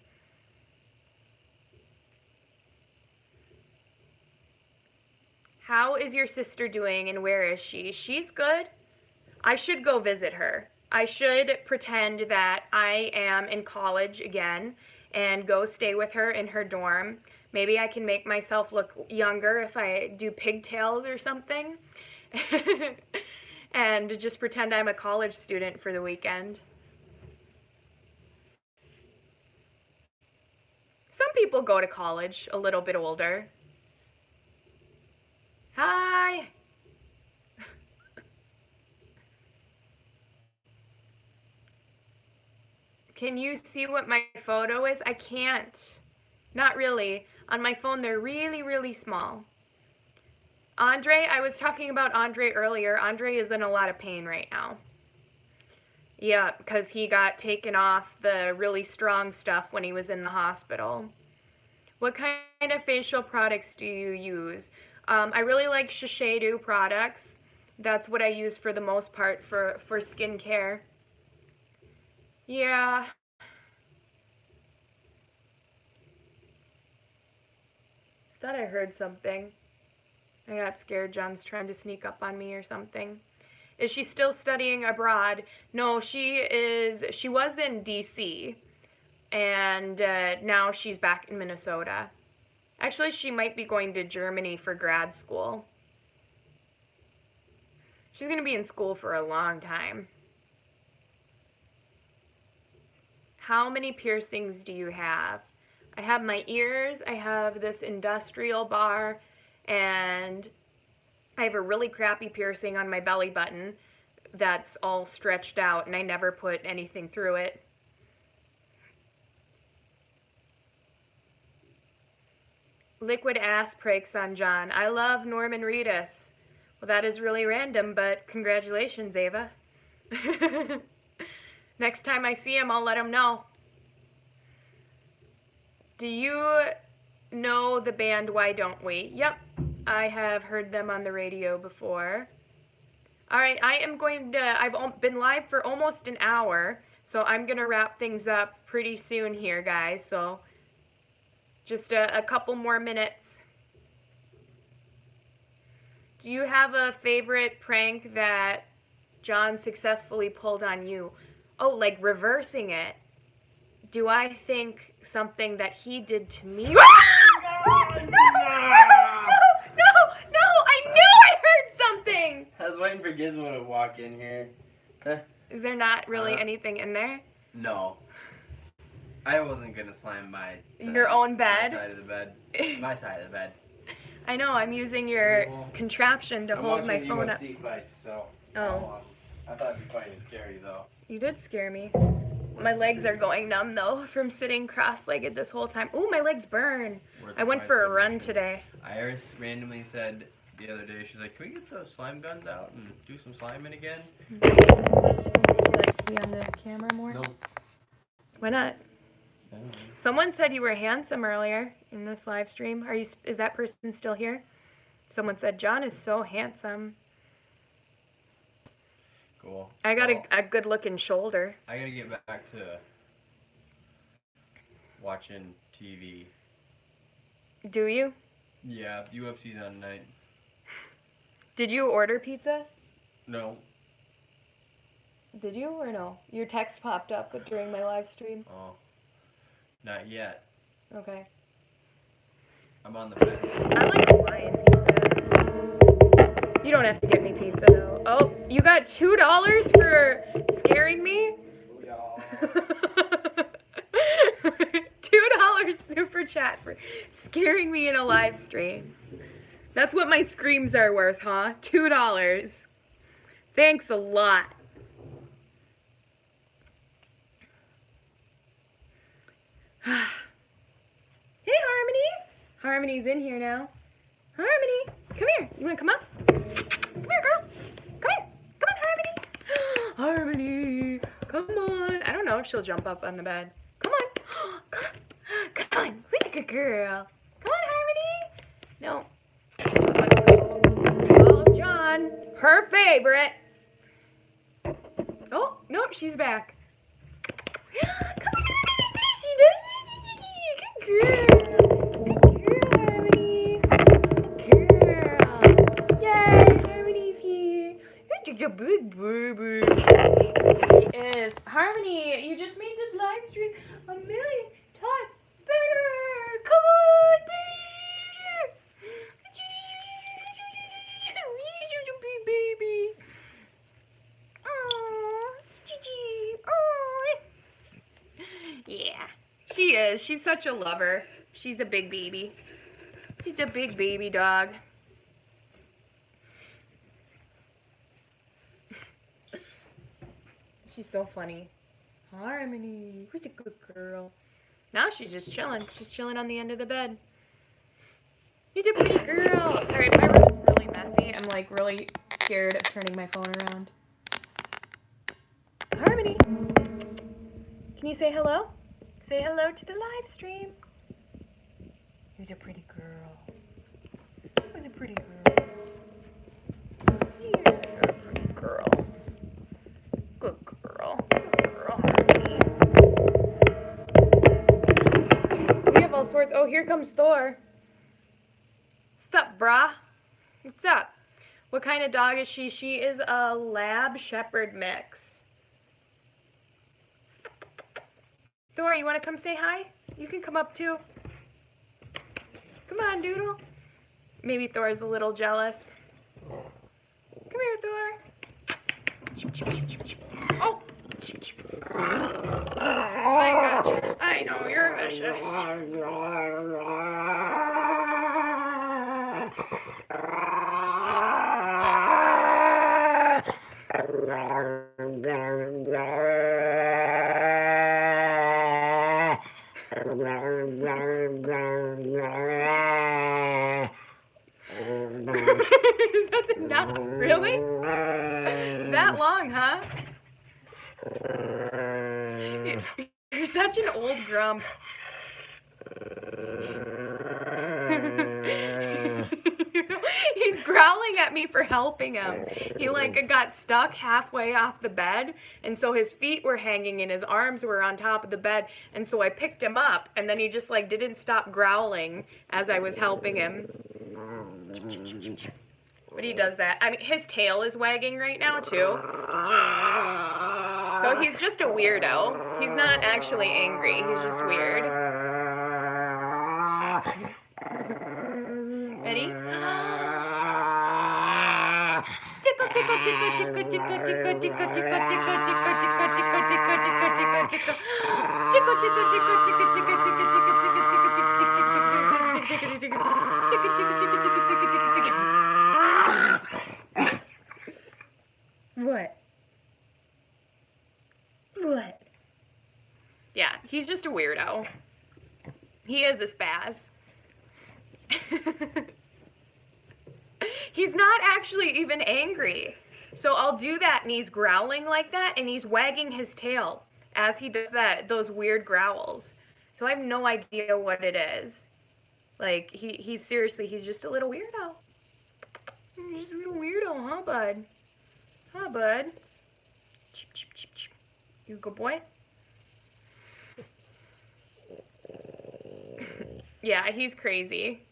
How is your sister doing and where is she? She's good. I should go visit her. I should pretend that I am in college again and go stay with her in her dorm. Maybe I can make myself look younger if I do pigtails or something. And just pretend I'm a college student for the weekend. Some people go to college a little bit older. Hi! Can you see what my photo is? I can't. Not really. On my phone, they're really, really small. Andre, I was talking about Andre earlier. Andre is in a lot of pain right now. Yeah, because he got taken off the really strong stuff when he was in the hospital. What kind of facial products do you use? I really like Shiseido products. That's what I use for the most part for skincare. Yeah. Thought I heard something. I got scared. John's trying to sneak up on me or something. Is she still studying abroad? No, she was in DC, and now she's back in Minnesota. Actually, she might be going to Germany for grad school. She's going to be in school for a long time. How many piercings do you have? I have my ears, I have this industrial bar, and I have a really crappy piercing on my belly button that's all stretched out, and I never put anything through it. Liquid ass pranks on John. I love Norman Reedus. Well, that is really random, but congratulations, Ava. Next time I see him, I'll let him know. Do you know the band Why Don't We? Yep, I have heard them on the radio before. Alright, I've been live for almost an hour, so I'm going to wrap things up pretty soon here, guys. So, just a couple more minutes. Do you have a favorite prank that John successfully pulled on you? Oh, like reversing it. Do I think something that he did to me? No! I knew I heard something! I was waiting for Gizmo to walk in here. Is there not really anything in there? No. I wasn't going to slam your own bed? My side of the bed. My side of the bed. I know, I'm using your contraption to hold my phone up. UFC fights, so oh. I thought it'd be funny to scare you, though. You did scare me. My legs are going numb though from sitting cross-legged this whole time. Ooh, my legs burn. I went for a run today. Iris randomly said the other day, she's like, can we get those slime guns out and do some sliming again? Would you like to be on the camera more? No. Why not? Someone said you were handsome earlier in this live stream. Is that person still here? Someone said John is so handsome. Cool. I got a good looking shoulder. I gotta get back to watching TV. Do you? Yeah, UFC's on tonight. Did you order pizza? No. Did you or no? Your text popped up during my live stream. Oh. Not yet. Okay. I'm on the fence. I like Hawaiian pizza. You don't have to get me pizza though. Oh, you got $2 for scaring me? $2 super chat for scaring me in a live stream. That's what my screams are worth, huh? $2. Thanks a lot. Hey, Harmony. Harmony's in here now. Harmony, come here. You want to come up? Come here, girl. Come here. Come on, Harmony. Harmony, come on. I don't know if she'll jump up on the bed. Come on. Come on. Come on. Who's a good girl? Come on, Harmony. No. Just let's go. Follow John. Her favorite. Oh, no, she's back. Come on. There she does. Good girl. Good girl, Harmony. Good girl. Yay, Harmony's here. You're a big baby. She is. Harmony, you just made this live stream a million times better. Come on, baby. You're a big baby. Oh, Gigi. Oh. Yeah, she is. She's such a lover. She's a big baby. She's a big baby dog. She's so funny. Harmony, who's a good girl? Now she's just chilling. She's chilling on the end of the bed. She's a pretty girl. Sorry, my room is really messy. I'm like really scared of turning my phone around. Harmony, can you say hello? Say hello to the live stream. Who's a pretty girl? Who's a pretty girl? Yeah, you're a pretty girl. Good girl. Good girl, Harmony. We have all sorts. Oh, here comes Thor. What's up, brah? What's up? What kind of dog is she? She is a Lab Shepherd mix. Thor, you want to come say hi? You can come up too. Come on, Doodle. Maybe Thor's a little jealous. Come here, Thor. Oh! I got you. I know you're vicious. That's enough, really? That long, huh? You're such an old grump. He's growling at me for helping him. He like got stuck halfway off the bed, and so his feet were hanging and his arms were on top of the bed, and so I picked him up, and then he just like didn't stop growling as I was helping him. But he does that. I mean, his tail is wagging right now too. So he's just a weirdo. He's not actually angry. He's just weird. Ready? Tickle, tickle, tickle, tickle, tickle, tickle, tickle, tickle, tickle, tickle, tickle, tickle, tickle, tickle, tickle, tickle, tickle. Tickle, tickle, tickle, tickle, tickle, tickle, tickle, tickle, tickle, tickle, tickle, tickle, tickle, tickle, tickle. What? What? He's just a weirdo. He is a spaz. He's not actually even angry. So I'll do that and he's growling like that and he's wagging his tail as he does those weird growls. So I have no idea what it is. Like, he's seriously, he's just a little weirdo. He's just a little weirdo, huh, bud? Huh, bud? You a good boy? Yeah, he's crazy.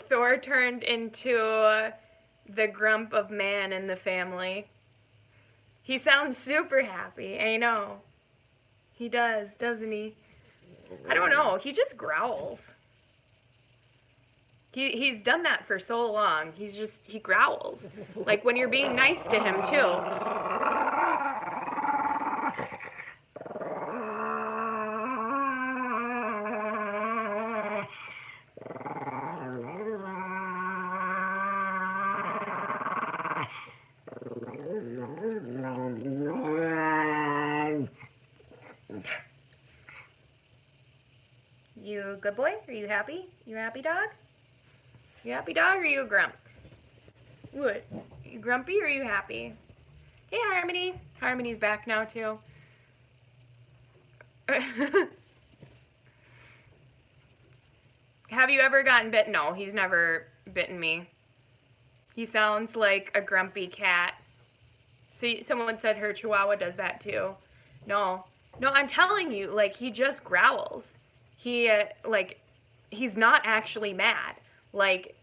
Thor turned into the grump of man in the family. He sounds super happy, I know. He does, doesn't he? I don't know, he just growls. He's done that for so long. He growls. Like when you're being nice to him, too. You a good boy? Are you happy? You a happy dog? You happy dog or you a grump? What? You grumpy or you happy? Hey, Harmony. Harmony's back now, too. Have you ever gotten bitten? No, he's never bitten me. He sounds like a grumpy cat. See, someone said her chihuahua does that, too. No, I'm telling you, like, he just growls. He's not actually mad. Like,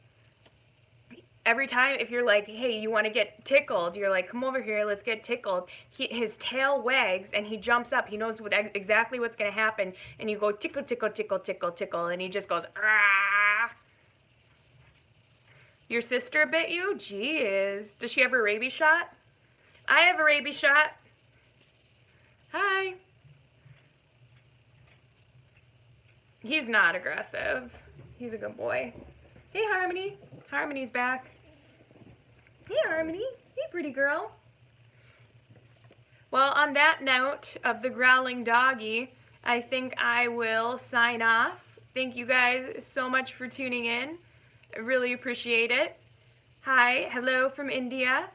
every time if you're like, hey, you want to get tickled, you're like, come over here, let's get tickled. His tail wags and he jumps up. He knows exactly what's going to happen. And you go tickle, tickle, tickle, tickle, tickle. And he just goes, ah. Your sister bit you? Jeez. Does she have a rabies shot? I have a rabies shot. Hi. He's not aggressive. He's a good boy. Hey, Harmony. Harmony's back. Hey, Harmony. Hey, pretty girl. Well, on that note of the growling doggy, I think I will sign off. Thank you guys so much for tuning in. I really appreciate it. Hi, hello from India.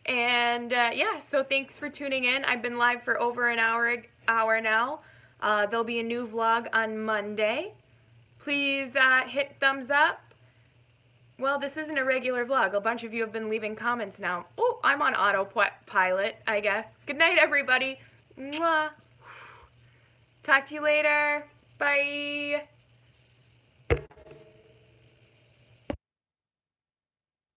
And yeah, so thanks for tuning in. I've been live for over an hour now. There'll be a new vlog on Monday. Please hit thumbs up. Well, this isn't a regular vlog. A bunch of you have been leaving comments now. Oh, I'm on autopilot, I guess. Good night, everybody. Mwah. Talk to you later. Bye.